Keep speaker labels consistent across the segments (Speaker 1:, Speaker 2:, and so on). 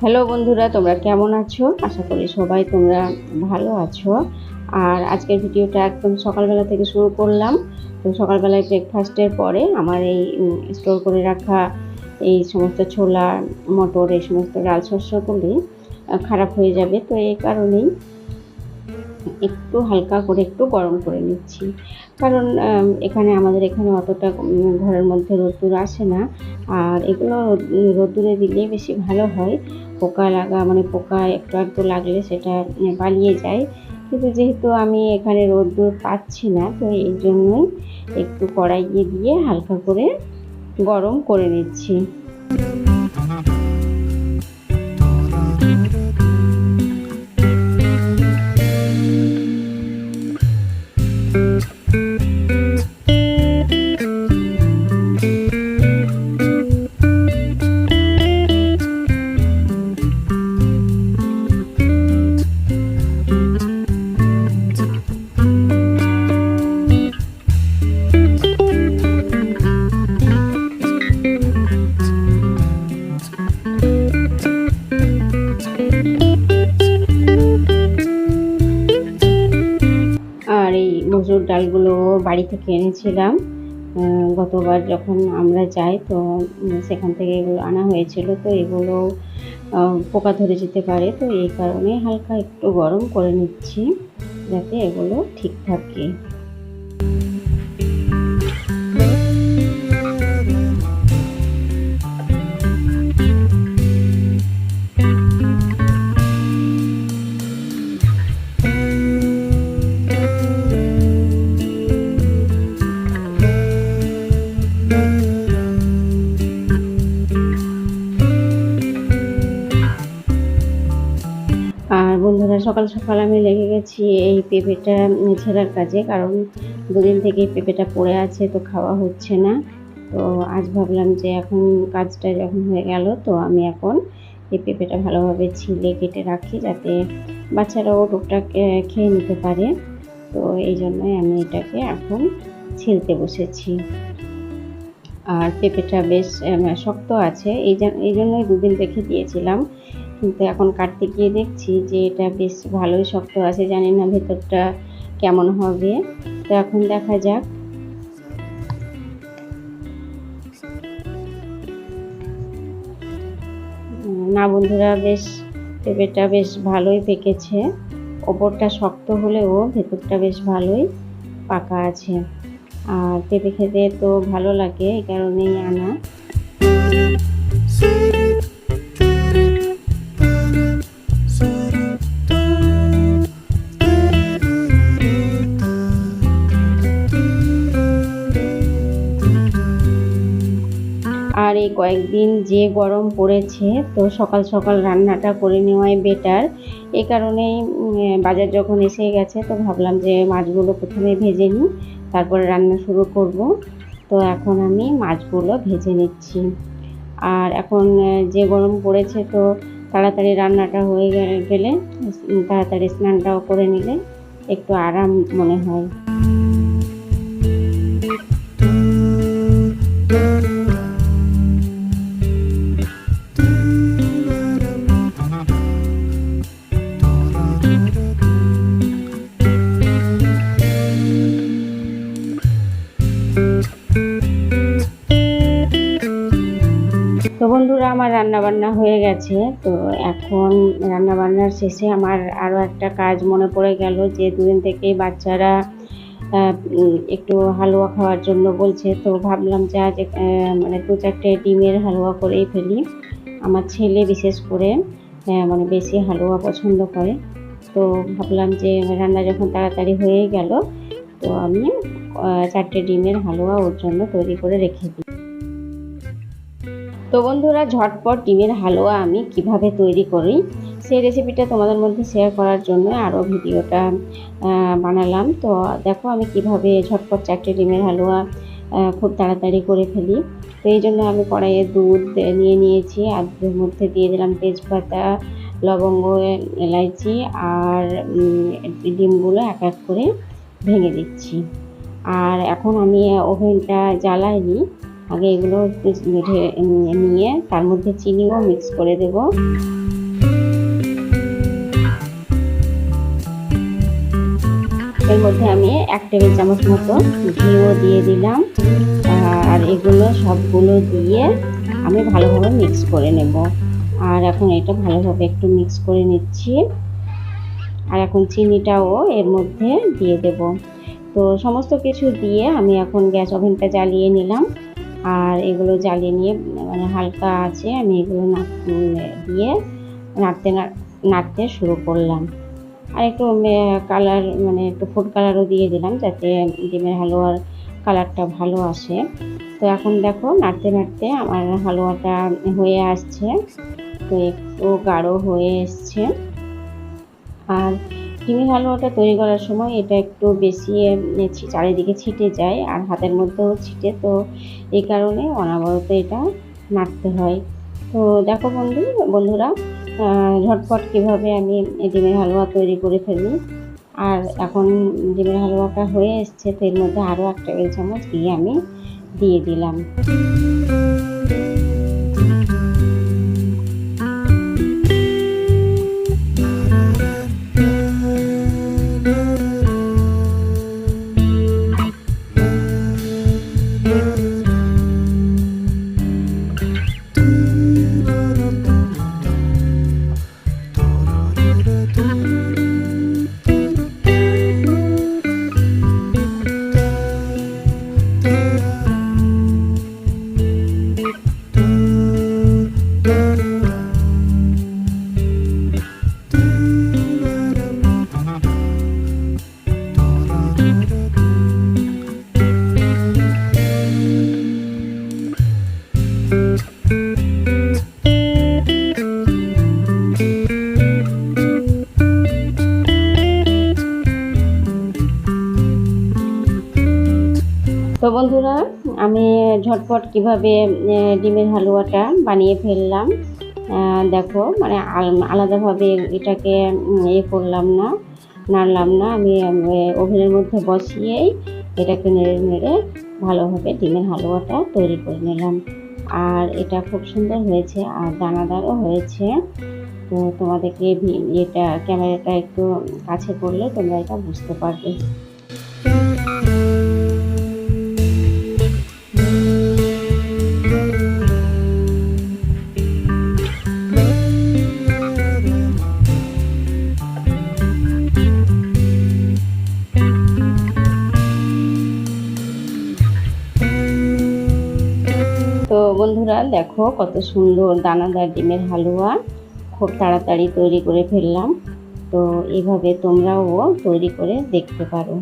Speaker 1: Hello বন্ধুরা, তোমরা কেমন আছো? আশা করি সবাই তোমরা ভালো আছো। আর আজকের ভিডিওটা একদম সকালবেলা থেকে শুরু করলাম। তো সকালবেলায় ব্রেকফাস্টের পরে আমার এই স্টোর করে রাখা এই সমস্ত ছোলা, মটর, এই সমস্ত ডাল শস্যগুলি খারাপ হয়ে যাবে। তো এই কারণেই একটু হালকা করে একটু গরম করে নিচ্ছি, কারণ আমাদের এখানে অতটা ঘরের মধ্যে রোদ্দুর আসে না। আর এগুলো রোদ্দুরে দিলেই বেশি ভালো হয়। পোকা একটু একটু লাগলে সেটা পালিয়ে যায়, কিন্তু যেহেতু আমি এখানে রোদ্দুর পাচ্ছি না, তো এই জন্যই একটু কড়াইয়ে দিয়ে হালকা করে গরম করে নিচ্ছি। আর এই মসুর ডালগুলো বাড়ি থেকে এনেছিলাম গতবার যখন আমরা যাই, তো সেখান থেকে এগুলো আনা হয়েছিল। তো এগুলো পোকা ধরে যেতে পারে, তো এই কারণে হালকা একটু গরম করে নিচ্ছি যাতে এগুলো ঠিক থাকে। আর বন্ধুরা, সকাল সকাল আমি লেগে গেছি এই পেঁপেটা ছেঁড়ার কাজে, কারণ দুদিন থেকে পেঁপেটা পড়ে আছে, তো খাওয়া হচ্ছে না। তো আজ ভাবলাম যে এখন কাজটা যখন হয়ে গেল, তো আমি এখন এই পেঁপেটা ভালোভাবে ছিলে কেটে রাখি, যাতে বাচ্চারাও টুকটাক খেয়ে নিতে পারে। তো এই জন্যই আমি এটাকে এখন ছিলতে বসেছি। আর পেঁপেটা বেশ শক্ত আছে, এই জন্যই দুদিন রেখে দিয়েছিলাম, কিন্তু এখন কাটতে গিয়ে দেখছি যে এটা বেশ ভালোই শক্ত আছে। জানি না ভেতরটা কেমন হবে, তো এখন দেখা যাক। না বন্ধুরা, পেঁপেটা বেশ ভালোই পেকেছে। ওপরটা শক্ত হলেও ভেতরটা বেশ ভালোই পাকা আছে। আর পেঁপে খেতে তো ভালো লাগে, এই কারণেই আনা। আর এই কয়েকদিন যে গরম পড়েছে, তো সকাল সকাল রান্নাটা করে নেওয়াই বেটার। এই কারণেই বাজার যখন এসে গেছে, তো ভাবলাম যে মাছগুলো প্রথমে ভেজে নিই, তারপরে রান্না শুরু করব। তো এখন আমি মাছগুলো ভেজে নিচ্ছি। আর এখন যে গরম পড়েছে, তো তাড়াতাড়ি রান্নাটা হয়ে গেলে তাড়াতাড়ি স্নানটাও করে নিলে একটু আরাম মনে হয়। তো বন্ধুরা, আমার রান্নাবান্না হয়ে গেছে। তো এখন রান্নাবান্নার শেষে আমার আরও একটা কাজ মনে পড়ে গেল, যে দুদিন থেকেই বাচ্চারা একটু হালুয়া খাওয়ার জন্য বলছে। তো ভাবলাম যে আজ 2-4টে ডিমের হালুয়া করেই ফেলি। আমার ছেলে বিশেষ করে বেশি হালুয়া পছন্দ করে। তো ভাবলাম যে রান্না যখন তাড়াতাড়ি হয়ে গেল, তো আমি 4টে ডিমের হালুয়া ওর জন্য তৈরি করে রেখে দিই। তো বন্ধুরা, ঝটপট ডিমের হালুয়া আমি কিভাবে তৈরি করি সেই রেসিপিটা তোমাদের মধ্যে শেয়ার করার জন্য আরও ভিডিওটা বানালাম। তো দেখো আমি কিভাবে ঝটপট 4টে ডিমের হালুয়া খুব তাড়াতাড়ি করে ফেলি। তো এই জন্য আমি কড়াইয়ে দুধ নিয়ে নিয়েছি, আর দুধের মধ্যে দিয়ে দিলাম তেজপাতা, লবঙ্গ, এলাইচি, আর ডিমগুলো এক এক করে ভেঙে দিচ্ছি। আর এখন আমি ওভেনটা জ্বালাইনি, আগে এগুলো নিয়ে তার মধ্যে চিনিও মিক্স করে দেব। এর মধ্যে আমি 1 টেবিল চামচ মতো ঘিও দিয়ে দিলাম। আর এগুলো সবগুলো দিয়ে আমি ভালোভাবে মিক্স করে নেব। আর এখন এটা ভালোভাবে একটু মিক্স করে নিচ্ছি। আর এখন চিনিটাও এর মধ্যে দিয়ে দেব। তো সমস্ত কিছু দিয়ে আমি এখন গ্যাস ওভেনটা জ্বালিয়ে নিলাম। আর এগুলো জ্বালিয়ে নিয়ে মানে হালকা আছে আমি এগুলো দিয়ে নাড়তে শুরু করলাম। আর একটু কালার মানে একটু ফুড কালারও দিয়ে দিলাম যাতে ডিমের হালুয়ার কালারটা ভালো আসে। তো এখন দেখো নাড়তে নাড়তে আমার হালুয়াটা হয়ে আসছে, তো একটু গাঢ় হয়ে এসছে। আর ডিমের হালুয়াটা তৈরি করার সময় এটা একটু বেশি চারিদিকে ছিটে যায় আর হাতের মধ্যেও ছিটে, তো এই কারণে অনবরত এটা নাড়তে হয়। তো দেখো বন্ধুরা ঝটপট কীভাবে আমি ডিমের হালুয়া তৈরি করে ফেলি। আর এখন ডিমের হালুয়াটা হয়ে এসছে, তো এর মধ্যে আরও 1 টেবিল চামচ ঘি আমি দিয়ে দিলাম। তো বন্ধুরা আমি ঝটপট কিভাবে ডিমের হালুয়াটা বানিয়ে ফেললাম। দেখো মানে আলাদাভাবে এটাকে করলাম না, নাড়লাম না, আমি ওভেনের মধ্যে বসিয়েই এটাকে নেড়ে নেড়ে ভালোভাবে ডিমের হালুয়াটা তৈরি করে নিলাম। আর এটা খুব সুন্দর হয়েছে আর দানাদারও হয়েছে। তো তোমাদেরকে এটা ক্যামেরাটা একটু কাছে করলে তোমরা এটা বুঝতে পারবে। তো বন্ধুরা দেখো কত সুন্দর দানাদার ডিমের হালুয়া খুব তাড়াতাড়ি তৈরি করে ফেললাম। তো এইভাবে তোমরাও তৈরি করে দেখতে পারো।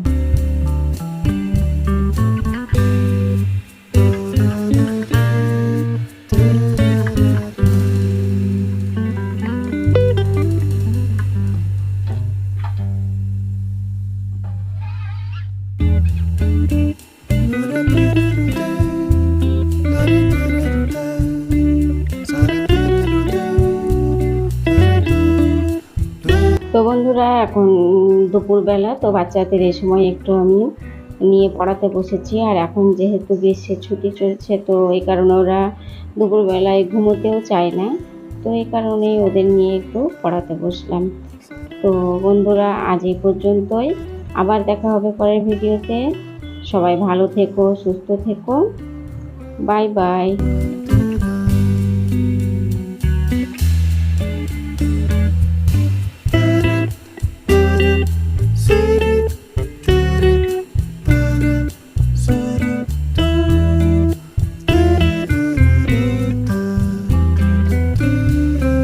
Speaker 1: তো বন্ধুরা এখন দুপুরবেলা, তো বাচ্চাদের এই সময় একটু আমি নিয়ে পড়াতে বসেছি। আর এখন যেহেতু গ্রীষ্মের ছুটি চলছে, তো এই কারণে ওরা দুপুরবেলায় ঘুমোতেও চায় না, তো এই কারণেই ওদের নিয়ে একটু পড়াতে বসলাম। তো বন্ধুরা আজ এই পর্যন্তই, আবার দেখা হবে পরের ভিডিওতে। সবাই ভালো থেকো, সুস্থ থেকো, বাই বাই।